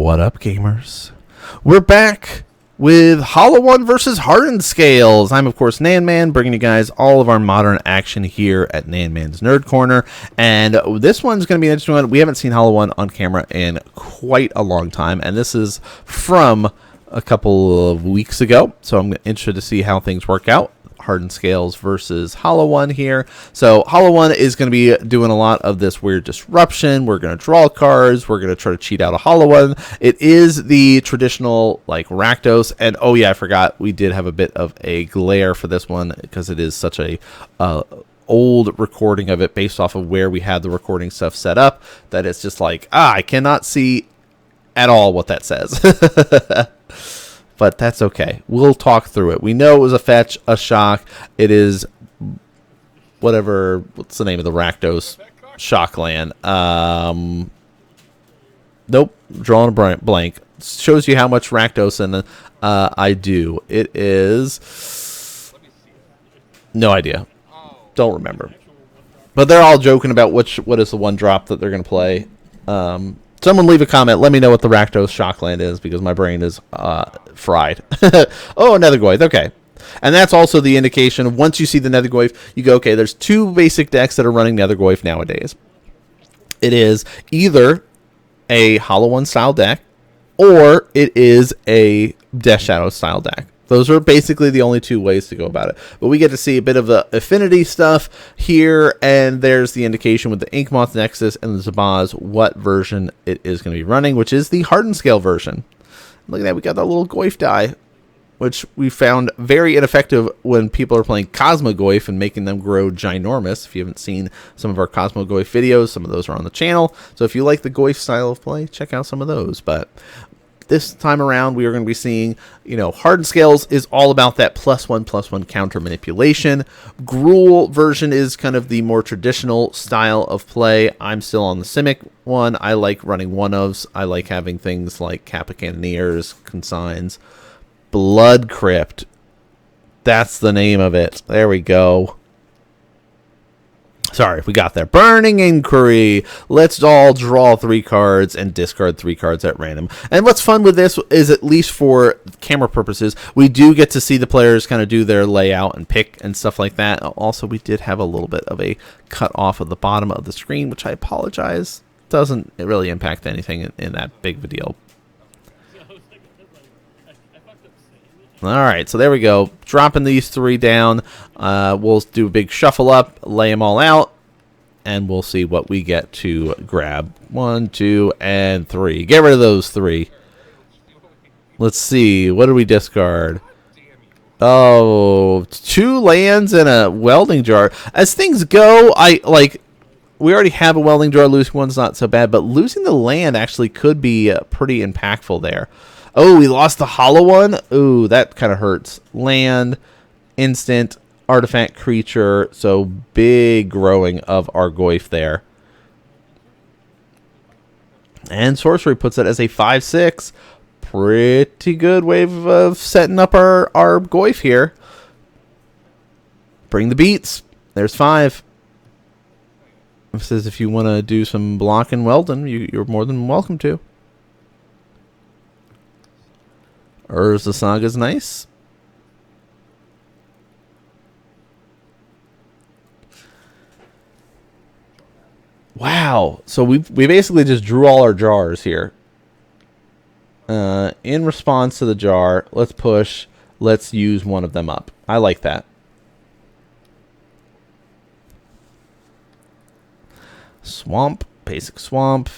What up, gamers? We're back with Hollow One versus Hardened Scales. I'm, of course, NanMan, bringing you guys all of our modern action here at NanMan's Nerd Corner. And this one's going to be an interesting one. We haven't seen Hollow One on camera in quite a long time, and this is from a couple of weeks ago. So I'm interested to see how things work out. Hardened Scales versus Hollow One here. So Hollow One is going to be doing a lot of this weird disruption. We're going to draw cards. We're going to try to cheat out a Hollow One. It is the traditional like Rakdos. And oh yeah, I forgot we did have a bit of a glare for this one because it is such a old recording of it based off of where we had the recording stuff set up that it's just like, I cannot see at all what that says. But that's okay. We'll talk through it. We know it was a fetch, a shock. It is whatever. What's the name of the Rakdos Shockland? Nope. Drawing a blank. Shows you how much Rakdos and I do. It is no idea. Don't remember. But they're all joking about what is the one drop that they're going to play. Someone leave a comment. Let me know what the Rakdos Shockland is because my brain is fried. Oh, Nethergoyf. Okay. And that's also the indication of once you see the Nethergoyf, you go, okay, there's two basic decks that are running Nethergoyf nowadays. It is either a Hollow One style deck or it is a Death Shadow style deck. Those are basically the only two ways to go about it. But we get to see a bit of the affinity stuff here, and there's the indication with the Inkmoth Nexus and the Zabaz what version it is going to be running, which is the Hardened Scale version. Look at that, we got that little Goyf die, which we found very ineffective when people are playing Cosmogoyf and making them grow ginormous. If you haven't seen some of our Cosmogoyf videos, some of those are on the channel. So if you like the Goyf style of play, check out some of those. But this time around, we are going to be seeing, Hardened Scales is all about that +1/+1 counter manipulation. Gruul version is kind of the more traditional style of play. I'm still on the Simic one. I like running one-ofs. I like having things like Kappa Cannoneers, Consigns, Blood Crypt. That's the name of it. There we go. Sorry, we got there. Burning Inquiry. Let's all draw 3 cards and discard 3 cards at random. And what's fun with this is, at least for camera purposes, we do get to see the players kind of do their layout and pick and stuff like that. Also, we did have a little bit of a cut off of the bottom of the screen, which I apologize. Doesn't really impact anything in that big of a deal. Alright, so there we go. Dropping these 3 down. We'll do a big shuffle up, lay them all out, and we'll see what we get to grab. 1, 2, and 3. Get rid of those 3. Let's see. What do we discard? Oh, 2 lands and a welding jar. As things go, we already have a welding jar. Losing one's not so bad, but losing the land actually could be pretty impactful there. Oh, we lost the Hollow One. Ooh, that kind of hurts. Land, instant, artifact, creature. So big growing of our Goyf there. And Sorcery puts it as a 5/6. Pretty good way of setting up our Goyf here. Bring the beats. There's 5. It says if you want to do some blocking welding, you're more than welcome to. Urza Saga's nice. Wow. So we basically just drew all our jars here. In response to the jar, let's push. Let's use one of them up. I like that. Swamp. Basic swamp.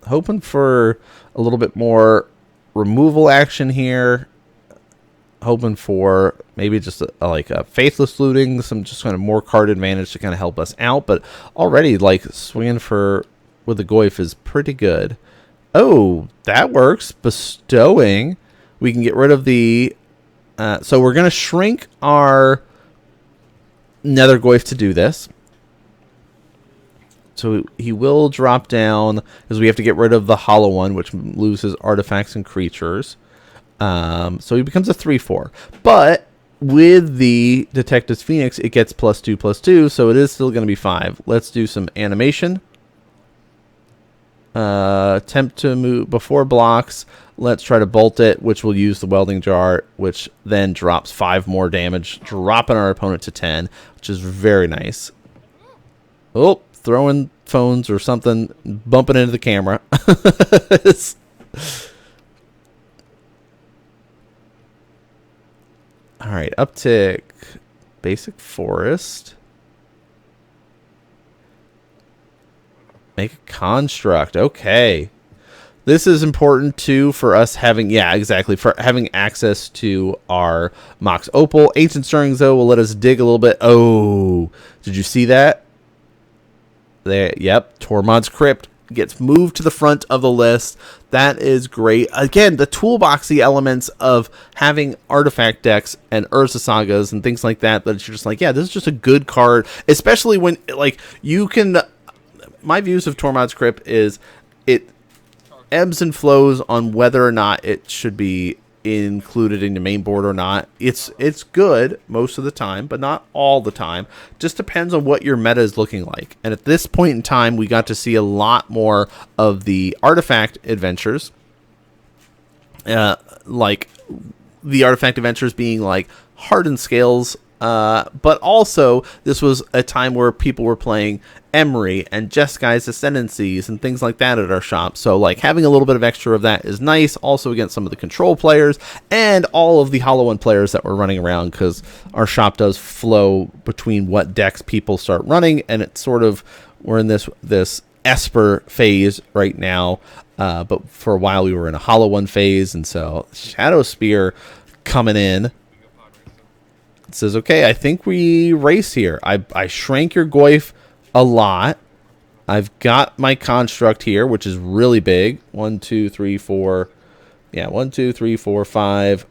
Hoping for a little bit more removal action here. Hoping for maybe just a Faithless Looting, some just kind of more card advantage to kind of help us out. But already, swinging with the Goyf is pretty good. Oh, that works. Bestowing. We can get rid of the... so we're going to shrink our Nethergoyf to do this. So he will drop down, because we have to get rid of the Hollow One, which loses artifacts and creatures. So he becomes a 3/4. But with the Detective's Phoenix, it gets +2/+2, so it is still going to be 5. Let's do some animation. Attempt to move before blocks. Let's try to bolt it, which will use the welding jar, which then drops 5 more damage, dropping our opponent to 10, which is very nice. Oh, throwing phones or something, bumping into the camera. All right, uptick. Basic forest. Make a construct. Okay. This is important too for us having, yeah, exactly, for having access to our Mox Opal. Ancient Stirrings, though, will let us dig a little bit. Oh, did you see that? There, yep, Tormod's Crypt gets moved to the front of the list. That is great. Again, the toolboxy elements of having artifact decks and Urza Sagas and things like that, that you're just like, yeah, this is just a good card, especially when, like, you can... My views of Tormod's Crypt is it ebbs and flows on whether or not it should be included in the main board or not. It's good most of the time, but not all the time. Just depends on what your meta is looking like. And at this point in time, we got to see a lot more of the artifact adventures. Like the artifact adventures being like Hardened Scales, but also this was a time where people were playing Emery and Jeskai's Ascendancies and things like that at our shop. So like having a little bit of extra of that is nice. Also against some of the control players and all of the Hollow One players that were running around, because our shop does flow between what decks people start running, and it's sort of, we're in this Esper phase right now. But for a while we were in a Hollow One phase, and so Shadow Spear coming in. It says, okay, I think we race here. I shrank your Goyf a lot. I've got my construct here, which is really big. 1, 2, 3, 4. Yeah, 1, 2, 3, 4, 5.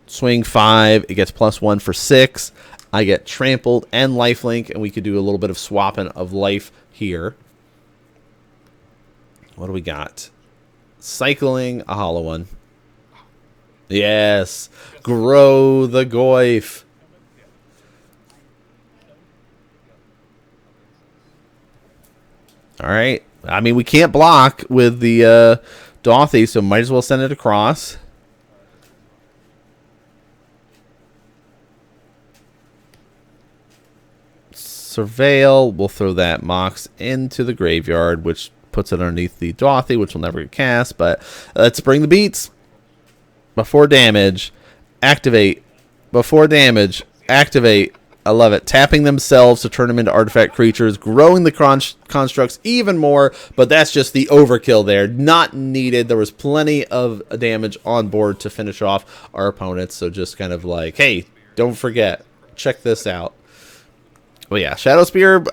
Swing 5. It gets +1 for 6. I get trampled and lifelink, and we could do a little bit of swapping of life here. What do we got? Cycling a Hollow One. Yes. Grow the Goyf. All right. I mean, we can't block with the Dothy, so might as well send it across. Surveil. We'll throw that Mox into the graveyard, which puts it underneath the Dothy, which will never get cast. But let's bring the beats. Before damage, activate. Before damage, activate. I love it. Tapping themselves to turn them into artifact creatures, growing the constructs even more, but that's just the overkill there. Not needed. There was plenty of damage on board to finish off our opponents, so just kind of like, hey, don't forget, check this out. Well, yeah, Shadow Spear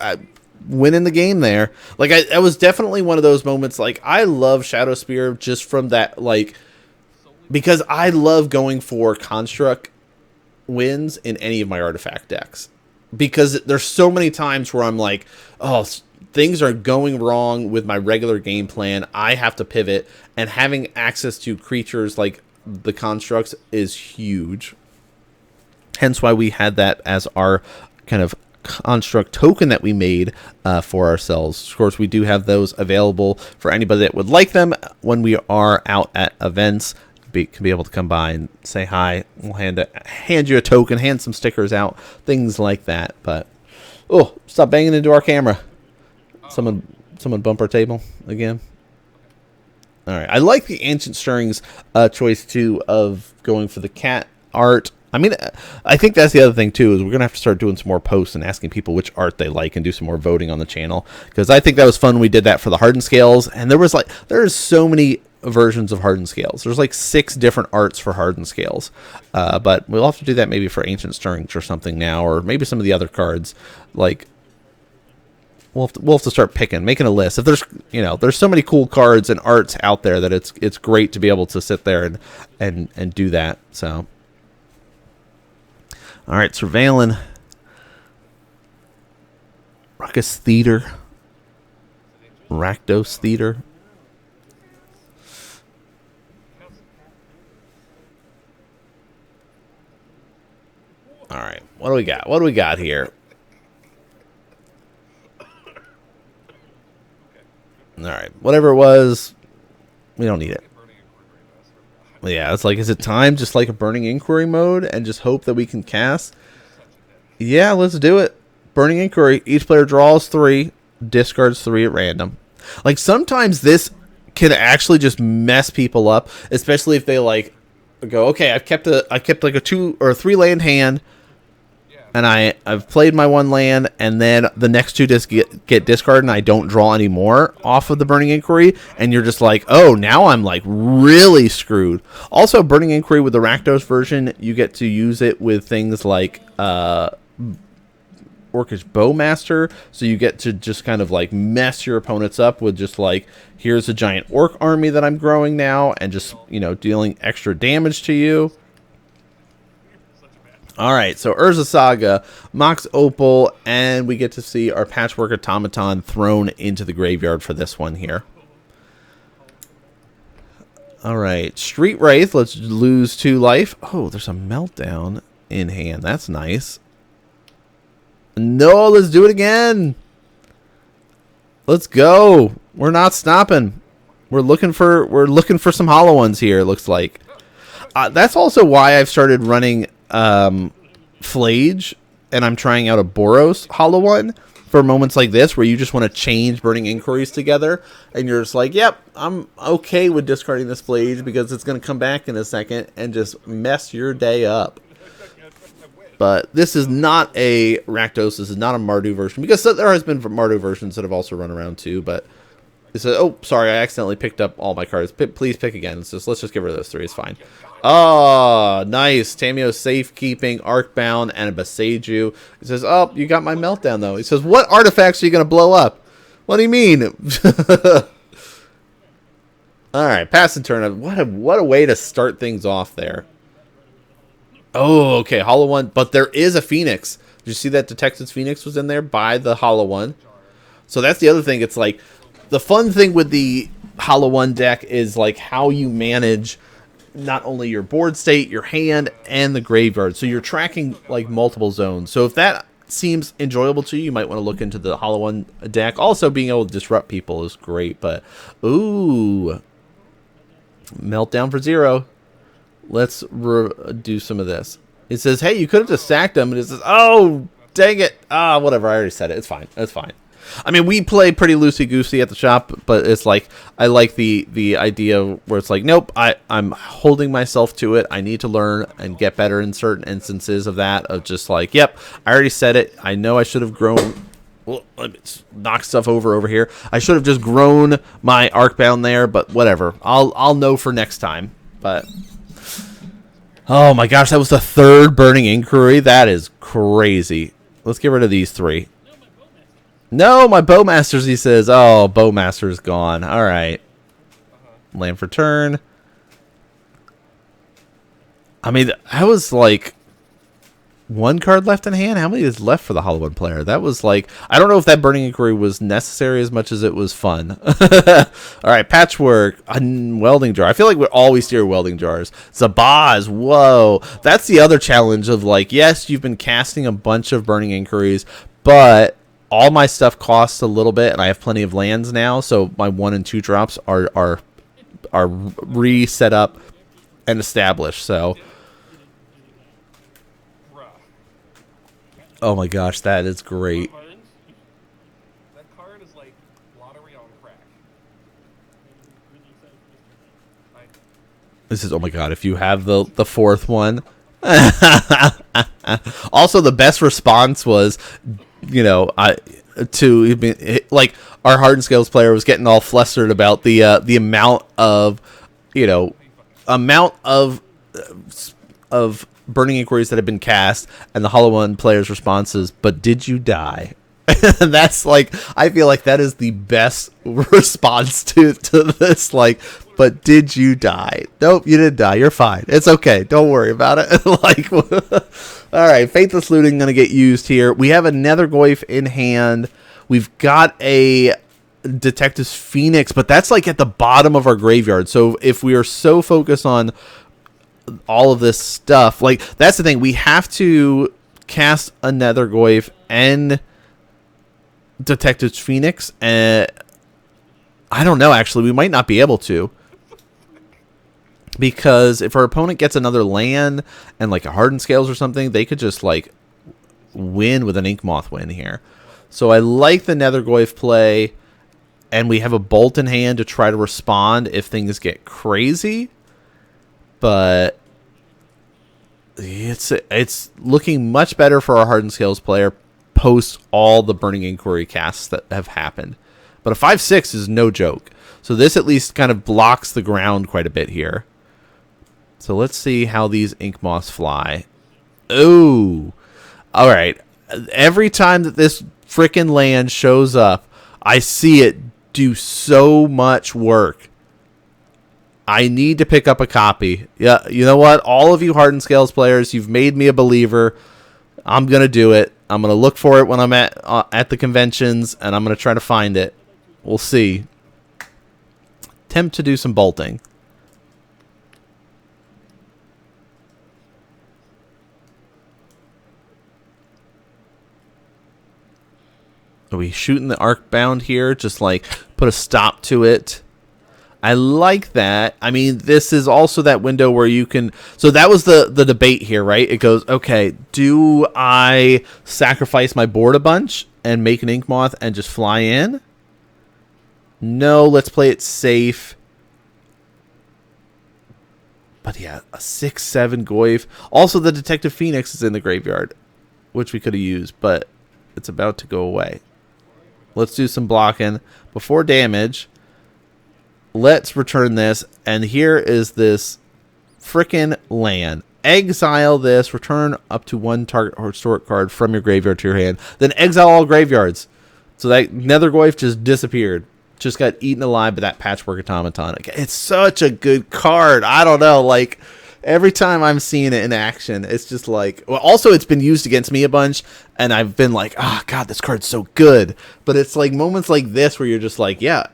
winning the game there. Like, I was definitely one of those moments, like, I love Shadow Spear just from that, like, because I love going for construct wins in any of my artifact decks, because there's so many times where I'm like, oh, things are going wrong with my regular game plan, I have to pivot, and having access to creatures like the constructs is huge. Hence why we had that as our kind of construct token that we made for ourselves. Of course, we do have those available for anybody that would like them when we are out at events. Can be able to come by and say hi. We'll hand you a token, hand some stickers out, things like that. But oh, stop banging into our camera! Someone bump our table again. All right, I like the Ancient Stirrings choice too of going for the cat art. I mean, I think that's the other thing too, is we're gonna have to start doing some more posts and asking people which art they like and do some more voting on the channel, because I think that was fun. We did that for the Hardened Scales, and there's so many versions of Hardened Scales. There's like 6 different arts for Hardened Scales, but we'll have to do that maybe for Ancient Stirrings or something now, or maybe some of the other cards. Like we'll have to start making a list. If there's so many cool cards and arts out there that it's great to be able to sit there and do that. So all right, surveilling Ruckus Theater, Rakdos Theater. All right, what do we got? What do we got here? All right. Whatever it was, we don't need it. Yeah, it's like, is it time just like a Burning Inquiry mode and just hope that we can cast? Yeah, let's do it. Burning Inquiry. Each player draws 3, discards 3 at random. Like, sometimes this can actually just mess people up, especially if they like go, okay, I've kept like a 2 or 3 land hand, and I've played my 1 land, and then the next 2 just get discarded, and I don't draw any more off of the Burning Inquiry, and you're just like, oh, now I'm like really screwed. Also, Burning Inquiry with the Rakdos version, you get to use it with things like Orcish Bowmaster, so you get to just kind of like mess your opponents up with just like, here's a giant orc army that I'm growing now, and just, you know, dealing extra damage to you. All right, so Urza Saga, Mox Opal, and we get to see our Patchwork Automaton thrown into the graveyard for this one here. All right, Street Wraith, let's lose 2 life. Oh, there's a Meltdown in hand. That's nice. No, let's do it again. Let's go. We're not stopping. We're looking for some hollow ones here, it looks like. That's also why I've started running Flage, and I'm trying out a Boros hollow one for moments like this where you just want to change Burning Inquiries together, and you're just like, yep, I'm okay with discarding this Flage because it's going to come back in a second and just mess your day up. But this is not a Rakdos, this is not a Mardu version, because there has been Mardu versions that have also run around too, but it says, oh, sorry, I accidentally picked up all my cards. Please pick again. Let's just get rid of those 3. It's fine. Oh, nice. Tamio Safekeeping, Arcbound, and a Beseiju. He says, oh, you got my Meltdown, though. He says, what artifacts are you going to blow up? What do you mean? All right, pass and turn. What a way to start things off there. Oh, okay, hollow one. But there is a Phoenix. Did you see that Detective's Phoenix was in there by the hollow one? So that's the other thing. It's like, the fun thing with the hollow one deck is like how you manage not only your board state, your hand, and the graveyard. So you're tracking like multiple zones. So if that seems enjoyable to you, you might want to look into the hollow one deck. Also, being able to disrupt people is great. But ooh, Meltdown for 0. Let's do some of this. It says, hey, you could have just sacked them. And it says, oh, dang it. Ah, whatever. I already said it. It's fine. It's fine. I mean, we play pretty loosey-goosey at the shop, but it's like, I like the idea where it's like, nope, I'm holding myself to it. I need to learn and get better in certain instances of that, of just like, yep, I already said it. I know I should have grown. Well, let me knock stuff over here. I should have just grown my Arcbound there, but whatever. I'll know for next time. But oh my gosh, that was the 3rd Burning Inquiry. That is crazy. Let's get rid of these 3. No, my Bowmasters, he says. Oh, Bowmaster's gone. All right. Land for turn. I mean, that was like 1 card left in hand. How many is left for the hollow one player? That was like, I don't know if that Burning Inquiry was necessary as much as it was fun. All right, Patchwork, Welding Jar. I feel like we always steer Welding Jars. Zabaz, whoa. That's the other challenge of like, yes, you've been casting a bunch of Burning Inquiries, but all my stuff costs a little bit, and I have plenty of lands now, so my 1 and 2 drops are reset up and established. So, oh my gosh, that is great. That card is like lottery on crack. This is, oh my god, if you have the 4th one. Also, the best response was, you know, like our Hardened Scales player was getting all flustered about the amount of, you know, of Burning Inquiries that have been cast, and the hollow one player's responses, but did you die? And that's like, I feel like that is the best response to this, like, but did you die? Nope, you didn't die. You're fine. It's okay. Don't worry about it. Like, all right, Faithless Looting going to get used here. We have a Nethergoyf in hand. We've got a Detective's Phoenix, but that's like at the bottom of our graveyard. So if we are so focused on all of this stuff, like, that's the thing. We have to cast a Nethergoyf and Detective's Phoenix, and I don't know, actually. We might not be able to. Because if our opponent gets another land and like a Hardened Scales or something, they could just like win with an Ink Moth win here. So I like the Nethergoyf play, and we have a Bolt in hand to try to respond if things get crazy. But it's looking much better for our Hardened Scales player post all the Burning Inquiry casts that have happened. But a 5/6 is no joke. So this at least kind of blocks the ground quite a bit here. So let's see how these Ink Moths fly. Oh, all right. Every time that this frickin' land shows up, I see it do so much work. I need to pick up a copy. Yeah, you know what? All of you Hardened Scales players, you've made me a believer. I'm going to do it. I'm going to look for it when I'm at the conventions, and I'm going to try to find it. We'll see. Attempt to do some bolting. Are we shooting the arc bound here? Just like put a stop to it. I like that. I mean, this is also that window where you can... So that was the debate here, right? It goes, okay, do I sacrifice my board a bunch and make an Ink Moth and just fly in? No, let's play it safe. But yeah, a 6/7 Goyf. Also, the Detective Phoenix is in the graveyard, which we could have used, but it's about to go away. Let's do some blocking before damage. Let's return this, and here is this frickin' land. Exile this, return up to one target historic card from your graveyard to your hand, then exile all graveyards. So that Nethergoyf just disappeared. Just got eaten alive by that Patchwork Automaton. It's such a good card. I don't know, like... Every time I'm seeing it in action, it's just like... Well, also, it's been used against me a bunch, and I've been like, oh, God, this card's so good. But it's like moments like this where you're just like, yeah,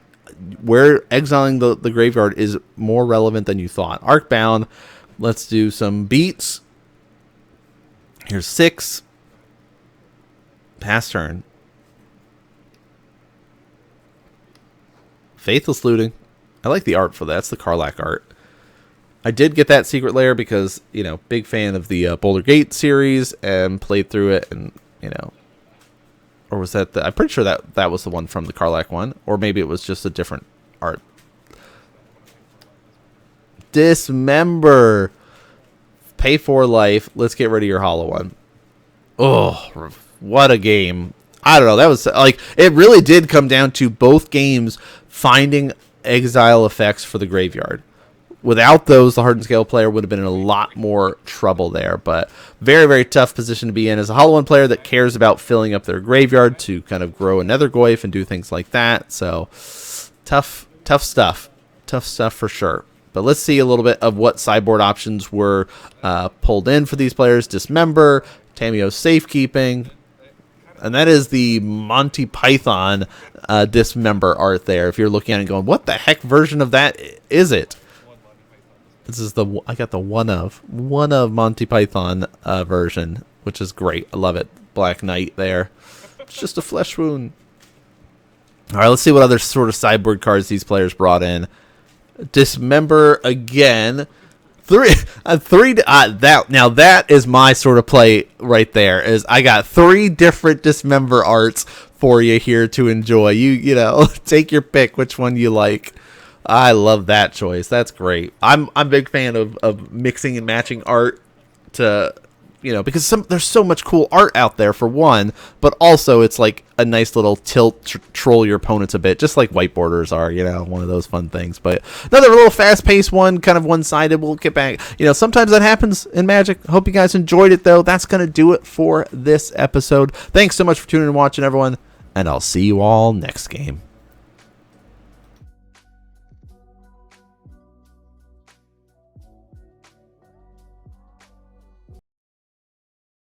where exiling the graveyard is more relevant than you thought. Arcbound, let's do some beats. Here's 6. Pass turn. Faithless Looting. I like the art for that. It's the Karlach art. I did get that secret lair because, you know, big fan of the Boulder Gate series and played through it, and, you know, or was that I'm pretty sure that was the one from the Karlach one, or maybe it was just a different art. Dismember. Pay for life. Let's get rid of your hollow one. Oh, what a game. I don't know. That was like, it really did come down to both games finding exile effects for the graveyard. Without those, the Hardened Scale player would have been in a lot more trouble there. But very, very tough position to be in as a Hollow One player that cares about filling up their graveyard to kind of grow a Nethergoyf and do things like that. So tough stuff. Tough stuff for sure. But let's see a little bit of what sideboard options were pulled in for these players. Dismember, Tamiyo's Safekeeping. And that is the Monty Python Dismember art there. If you're looking at it and going, what the heck version of that is it? This is I got the one of Monty Python version, which is great. I love it. Black Knight there. It's just a flesh wound. All right, let's see what other sort of sideboard cards these players brought in. Dismember again. That is my sort of play right there. Is I got 3 different Dismember arts for you here to enjoy. You know, take your pick which one you like. I love that choice. That's great. I'm a big fan of mixing and matching art to, you know, because there's so much cool art out there for one, but also it's like a nice little tilt troll your opponents a bit, just like whiteboarders are, you know, one of those fun things. But another little fast-paced one, kind of one-sided. We'll get back. You know, sometimes that happens in Magic. Hope you guys enjoyed it, though. That's going to do it for this episode. Thanks so much for tuning in and watching, everyone, and I'll see you all next game.